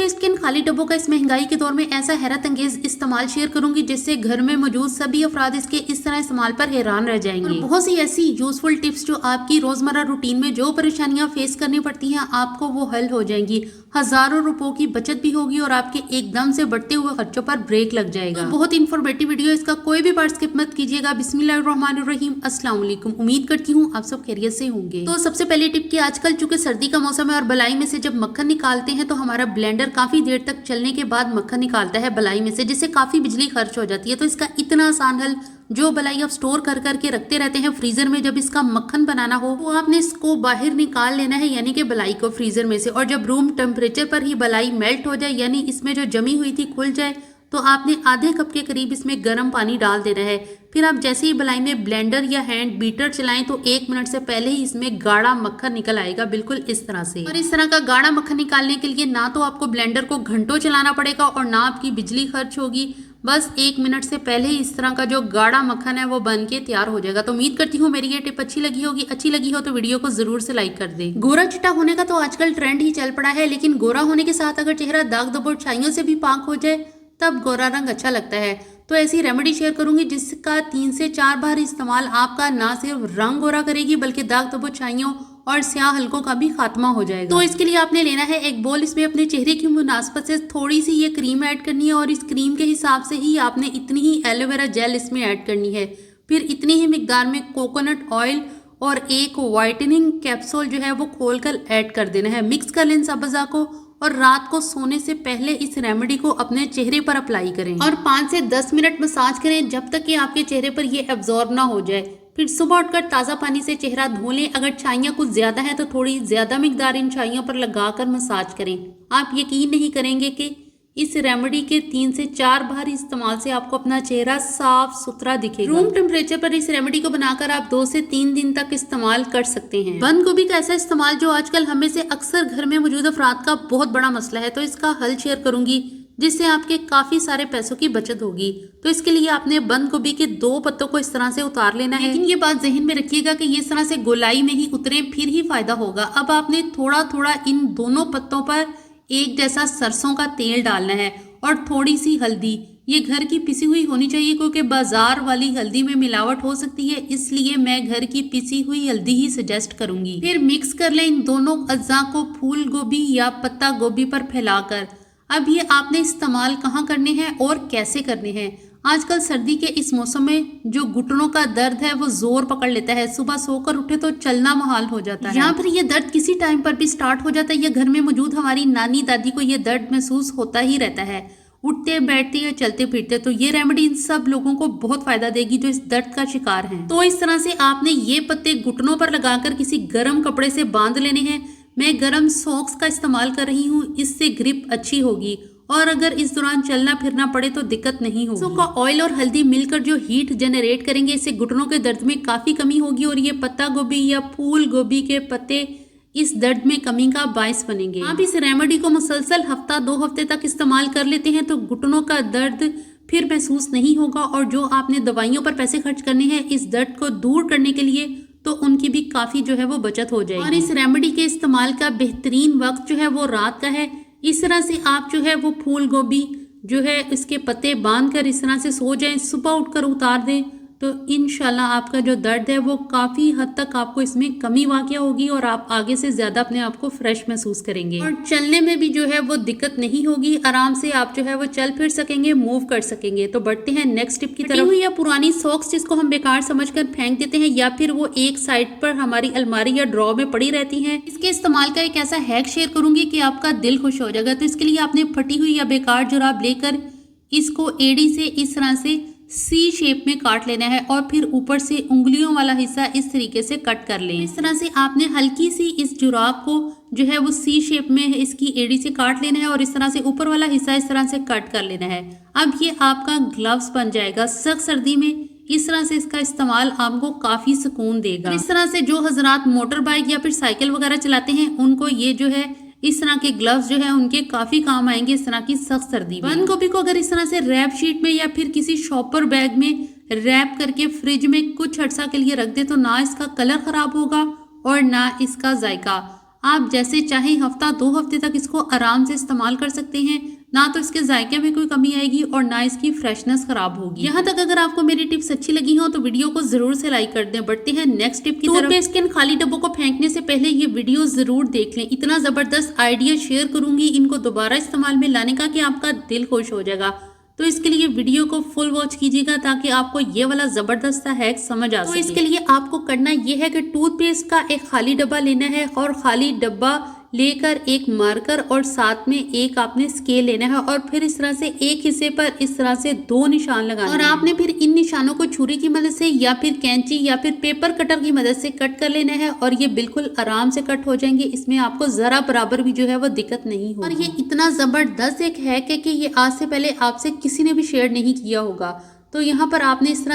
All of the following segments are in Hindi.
टूथपेस्ट के इन खाली डब्बों का इस महंगाई के दौर में ऐसा हैरत अंगेज इस्तेमाल शेयर करूंगी जिससे घर में मौजूद सभी अफराद इसके इस तरह इस्तेमाल पर हैरान रह जाएंगे। और बहुत सी ऐसी यूजफुल टिप्स जो आपकी रोजमर्रा रूटीन में जो परेशानियां फेस करनी पड़ती हैं आपको वो हल हो जाएंगी। हजारों रुपयों की बचत भी होगी और आपके एकदम से बढ़ते हुए खर्चों पर ब्रेक लग जाएगा। तो बहुत इन्फॉर्मेटिव वीडियो, इसका कोई भी पार्ट स्किप मत कीजिएगा। बिस्मिल्लाहिर्रहमानिर्रहीम, अस्सलाम वालेकुम। उम्मीद करती हूँ आप सब खैरियत से होंगे। तो सबसे पहली टिप की आजकल चूंकि सर्दी का मौसम है और बलाई में से जब मक्खन निकालते हैं तो हमारा ब्लेंडर काफी देर तक चलने के बाद मक्खन निकालता है बलाई में से, जिससे काफी बिजली खर्च हो जाती है। तो इसका इतना आसान हल, जो बलाई आप स्टोर कर करके रखते रहते हैं फ्रीजर में, जब इसका मक्खन बनाना हो तो आपने इसको बाहर निकाल लेना है, यानी कि बलाई को फ्रीजर में से। और जब रूम टेम्परेचर पर ही बलाई मेल्ट हो जाए, यानी इसमें जो जमी हुई थी खुल जाए, तो आपने आधे कप के करीब इसमें गर्म पानी डाल देना है। फिर आप जैसे ही बलाई में ब्लेंडर या हैंड बीटर चलाएं तो 1 मिनट से पहले ही इसमें गाढ़ा मक्खन निकल आएगा, बिल्कुल इस तरह से। और इस तरह का गाढ़ा मक्खन निकालने के लिए ना तो आपको ब्लेंडर को घंटों चलाना पड़ेगा और ना आपकी बिजली खर्च होगी। बस 1 मिनट से पहले ही इस तरह का जो गाढ़ा मक्खन है वो बन के तैयार हो जाएगा। तो उम्मीद करती हूँ मेरी ये टिप अच्छी लगी होगी। अच्छी लगी हो तो वीडियो को जरूर से लाइक कर दें। गोरा चिट्टा होने का तो आजकल ट्रेंड ही चल पड़ा है, लेकिन गोरा होने के साथ अगर चेहरा दाग धब्बों छाइयों से भी पाक हो जाए तब गोरा रंग अच्छा लगता है। तो ऐसी रेमेडी शेयर करूंगी जिसका 3 से 4 बार इस्तेमाल आपका ना सिर्फ रंग गोरा करेगी बल्कि दाग धब्बों छाइयों और स्याह हल्कों का भी खात्मा हो जाएगा। तो इसके लिए आपने लेना है एक बोल, इसमें अपने चेहरे की मुनासबत से थोड़ी सी ये क्रीम ऐड करनी है और इस क्रीम के हिसाब से ही आपने इतनी ही एलोवेरा जेल इसमें ऐड करनी है। फिर इतनी ही मिकदार में कोकोनट ऑयल और एक व्हाइटनिंग कैप्सूल जो है वो खोलकर ऐड कर देना है। मिक्स कर लें सब अज़ा को और रात को सोने से पहले इस रेमेडी को अपने चेहरे पर अप्लाई करें और 5 से 10 मिनट मसाज करें जब तक कि आपके चेहरे पर ये एब्जॉर्ब ना हो जाए। फिर सुबह उठकर ताज़ा पानी से चेहरा धो लें। अगर छाइयाँ कुछ ज़्यादा है तो थोड़ी ज़्यादा मिकदार इन छाइयों पर लगाकर मसाज करें। आप यकीन नहीं करेंगे कि इस रेमेडी के 3 से 4 बार इस्तेमाल से आपको अपना चेहरा साफ सुथरा दिखेगा। रूम टेम्परेचर पर इस रेमेडी को बनाकर आप 2 से 3 दिन तक इस्तेमाल कर सकते हैं। बंद गोभी का ऐसा इस्तेमाल जो आजकल हमें से अक्सर घर में मौजूद अफराद का बहुत बड़ा मसला है, तो इसका हल शेयर करूंगी जिससे आपके काफी सारे पैसों की बचत होगी। तो इसके लिए आपने बंद गोभी के 2 पत्तों को इस तरह से उतार लेना है, लेकिन ये बात जहन में रखिएगा कि ये इस तरह से गोलाई में ही उतरे फिर ही फायदा होगा। अब आपने थोड़ा थोड़ा इन दोनों पत्तों पर एक जैसा सरसों का तेल डालना है और थोड़ी सी हल्दी। ये घर की पिसी हुई होनी चाहिए क्योंकि बाजार वाली हल्दी में मिलावट हो सकती है, इसलिए मैं घर की पिसी हुई हल्दी ही सजेस्ट करूंगी। फिर मिक्स कर लें इन दोनों अज्जा को फूल गोभी या पत्ता गोभी पर फैलाकर। अब ये आपने इस्तेमाल कहाँ करने हैं और कैसे करने हैं। आजकल सर्दी के इस मौसम में जो घुटनों का दर्द है वो जोर पकड़ लेता है, सुबह सोकर उठे तो चलना मुहाल हो जाता है, या फिर ये दर्द किसी टाइम पर भी स्टार्ट हो जाता है, या घर में मौजूद हमारी नानी दादी को ये दर्द महसूस होता ही रहता है उठते बैठते या चलते फिरते। तो ये रेमेडी इन सब लोगों को बहुत फायदा देगी जो इस दर्द का शिकार हैं। तो इस तरह से आपने ये पत्ते घुटनों पर लगाकर किसी गर्म कपड़े से बांध लेने हैं। मैं गर्म सॉक्स का इस्तेमाल कर रही हूँ, इससे ग्रिप अच्छी होगी और अगर इस दौरान चलना फिरना पड़े तो दिक्कत नहीं होगी। सरसों का ऑयल और हल्दी मिलकर जो हीट जनरेट करेंगे, इससे घुटनों के दर्द में काफी कमी होगी और ये पत्ता गोभी या फूल गोभी के पत्ते इस दर्द में कमी का बायस बनेंगे। आप इस रेमेडी को मुसलसल हफ्ता 2 हफ्ते तक इस्तेमाल कर लेते हैं तो घुटनों का दर्द फिर महसूस नहीं होगा और जो आपने दवाइयों पर पैसे खर्च करने हैं इस दर्द को दूर करने के लिए, तो उनकी भी काफी जो है वो बचत हो जाएगी। और इस रेमेडी के इस्तेमाल का बेहतरीन वक्त जो है वो रात का है। इस तरह से आप जो है वो फूल गोभी जो है इसके पत्ते बांध कर इस तरह से सो जाएं, सुबह उठकर उतार दें तो इंशाल्लाह आपका जो दर्द है वो काफ़ी हद तक आपको इसमें कमी वाक़या होगी और आप आगे से ज़्यादा अपने आप को फ्रेश महसूस करेंगे और चलने में भी जो है वो दिक्कत नहीं होगी। आराम से आप जो है वो चल फिर सकेंगे, मूव कर सकेंगे। तो बढ़ते हैं नेक्स्ट टिप की तरफ। या पुरानी सॉक्स जिसको हम बेकार समझकर फेंक देते हैं या फिर वो एक साइड पर हमारी अलमारी या ड्रॉ में पड़ी रहती हैं, इसके इस्तेमाल का एक ऐसा हैक शेयर करूंगी कि आपका दिल खुश हो जाएगा। तो इसके लिए आपने फटी हुई या बेकार जुराब लेकर इसको एड़ी से इस तरह से सी शेप में काट लेना है और फिर ऊपर से उंगलियों वाला हिस्सा इस तरीके से कट कर लें। इस तरह से आपने हल्की सी इस जुराब को जो है वो सी शेप में इसकी एड़ी से काट लेना है और इस तरह से ऊपर वाला हिस्सा इस तरह से कट कर लेना है। अब ये आपका ग्लव्स बन जाएगा। सख्त सर्दी में इस तरह से इसका इस्तेमाल आपको काफी सुकून देगा। इस तरह से जो हजरात मोटर बाइक या फिर साइकिल वगैरह चलाते हैं उनको ये जो है इस तरह के ग्लव्स जो है उनके काफी काम आएंगे इस तरह की सख्त सर्दी में। बंद गोभी को अगर इस तरह से रैप शीट में या फिर किसी शॉपर बैग में रैप करके फ्रिज में कुछ अर्सा के लिए रख दे तो ना इसका कलर खराब होगा और ना इसका जायका। आप जैसे चाहे हफ्ता 2 हफ्ते तक इसको आराम से इस्तेमाल कर सकते हैं। ना तो इसके जायके में कोई कमी आएगी और ना इसकी फ्रेशनेस खराब होगी। यहाँ तक अगर आपको मेरी टिप्स अच्छी लगी हो तो वीडियो को जरूर से लाइक कर दें। बढ़ते हैं नेक्स्ट टिप की तरफ। टूथपेस्ट के इन खाली डब्बों को फेंकने से पहले ये वीडियो जरूर देख लें। इतना जबरदस्त आइडिया शेयर करूंगी इनको दोबारा इस्तेमाल में लाने का कि आपका दिल खुश हो जाएगा। तो इसके लिए वीडियो को फुल वॉच कीजिएगा ताकि आपको ये वाला जबरदस्त हैक समझ आ सके। तो इसके लिए आपको करना ये है कि टूथपेस्ट का एक खाली डब्बा लेना है और खाली डब्बा लेकर एक मार्कर और साथ में एक आपने स्केल लेना है और फिर इस तरह से एक हिस्से पर इस तरह से 2 निशान लगाने और आपने फिर इन निशानों को छुरी की मदद से या फिर कैंची या फिर पेपर कटर की मदद से कट कर लेना है और ये बिल्कुल आराम से कट हो जाएंगे। इसमें आपको जरा बराबर भी जो है वो दिक्कत नहीं होगी। और ये इतना जबरदस्त एक हैक है कि ये आज से पहले आपसे किसी ने भी शेयर नहीं किया होगा। तो यहाँ पर आपने इस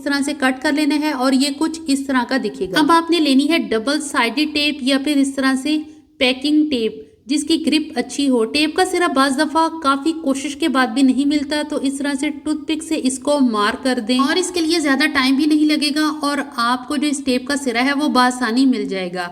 तरह से कट कर लेना है और ये कुछ इस तरह का दिखेगा। अब आपने लेनी है डबल साइडेड टेप या फिर इस तरह से पैकिंग टेप जिसकी ग्रिप अच्छी हो। टेप का सिरा बाज दफा काफी कोशिश के बाद भी नहीं मिलता, तो इस तरह से टूथपिक से इसको मार कर दें और इसके लिए ज्यादा टाइम भी नहीं लगेगा और आपको जो इस टेप का सिरा है वो बासानी मिल जाएगा।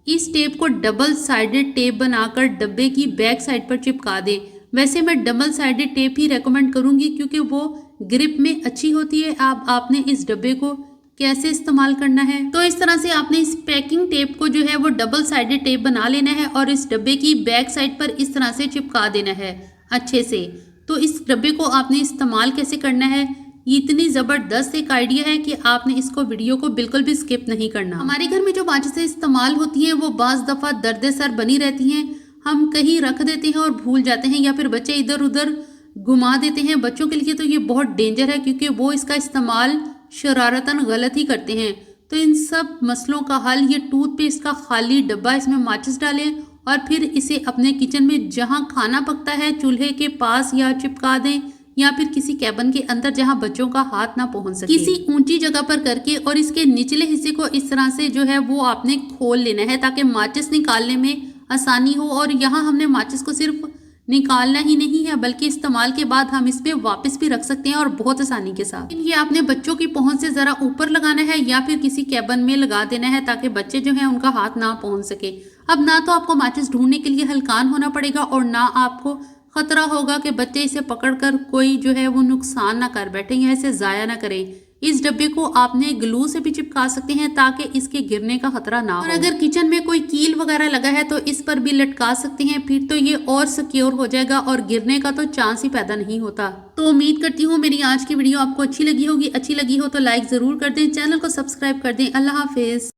इस टेप को डबल साइडेड टेप बनाकर डब्बे की बैक साइड पर चिपका दें। वैसे मैं डबल साइडेड टेप ही रेकमेंड करूंगी क्योंकि वो ग्रिप में अच्छी होती है। आपने इस डब्बे को कैसे इस्तेमाल करना है, तो इस तरह से आपने इस पैकिंग टेप को जो है वो डबल साइडेड टेप बना लेना है और इस डब्बे की बैक साइड पर इस तरह से चिपका देना है अच्छे से। तो इस डब्बे को आपने इस्तेमाल कैसे करना है, ये इतनी ज़बरदस्त एक आइडिया है कि आपने इसको वीडियो को बिल्कुल भी स्किप नहीं करना। हमारे घर में जो माचिसें इस्तेमाल होती हैं वो बाज़ दफ़ा दर्द सर बनी रहती हैं। हम कहीं रख देते हैं और भूल जाते हैं या फिर बच्चे इधर उधर घुमा देते हैं। बच्चों के लिए तो ये बहुत डेंजर है क्योंकि वो इसका इस्तेमाल शरारतन गलत ही करते हैं। तो इन सब मसलों का हल ये टूथपेस्ट का खाली डब्बा, इसमें माचिस डालें और फिर इसे अपने किचन में जहां खाना पकता है चूल्हे के पास या चिपका दें या फिर किसी कैबिन के अंदर जहां बच्चों का हाथ ना पहुंच सके, किसी ऊंची जगह पर करके और इसके निचले हिस्से को इस तरह से जो है वो आपने खोल लेना है ताकि माचिस निकालने में आसानी हो। और यहाँ हमने माचिस को सिर्फ निकालना ही नहीं है बल्कि इस्तेमाल के बाद हम इस पे वापस भी रख सकते हैं और बहुत आसानी के साथ। ये आपने बच्चों की पहुंच से जरा ऊपर लगाना है या फिर किसी कैबिन में लगा देना है ताकि बच्चे जो हैं उनका हाथ ना पहुंच सके। अब ना तो आपको माचिस ढूंढने के लिए हलकान होना पड़ेगा और ना आपको खतरा होगा कि बच्चे इसे पकड़कर कोई जो है वो नुकसान ना कर बैठे या इसे जाया ना करे। इस डब्बे को आपने ग्लू से भी चिपका सकते हैं ताकि इसके गिरने का खतरा ना हो। और अगर किचन में कोई कील वगैरह लगा है तो इस पर भी लटका सकते हैं, फिर तो ये और सिक्योर हो जाएगा और गिरने का तो चांस ही पैदा नहीं होता। तो उम्मीद करती हूँ मेरी आज की वीडियो आपको अच्छी लगी होगी। अच्छी लगी हो तो लाइक जरूर कर दें, चैनल को सब्सक्राइब कर दें। अल्लाह हाफिज।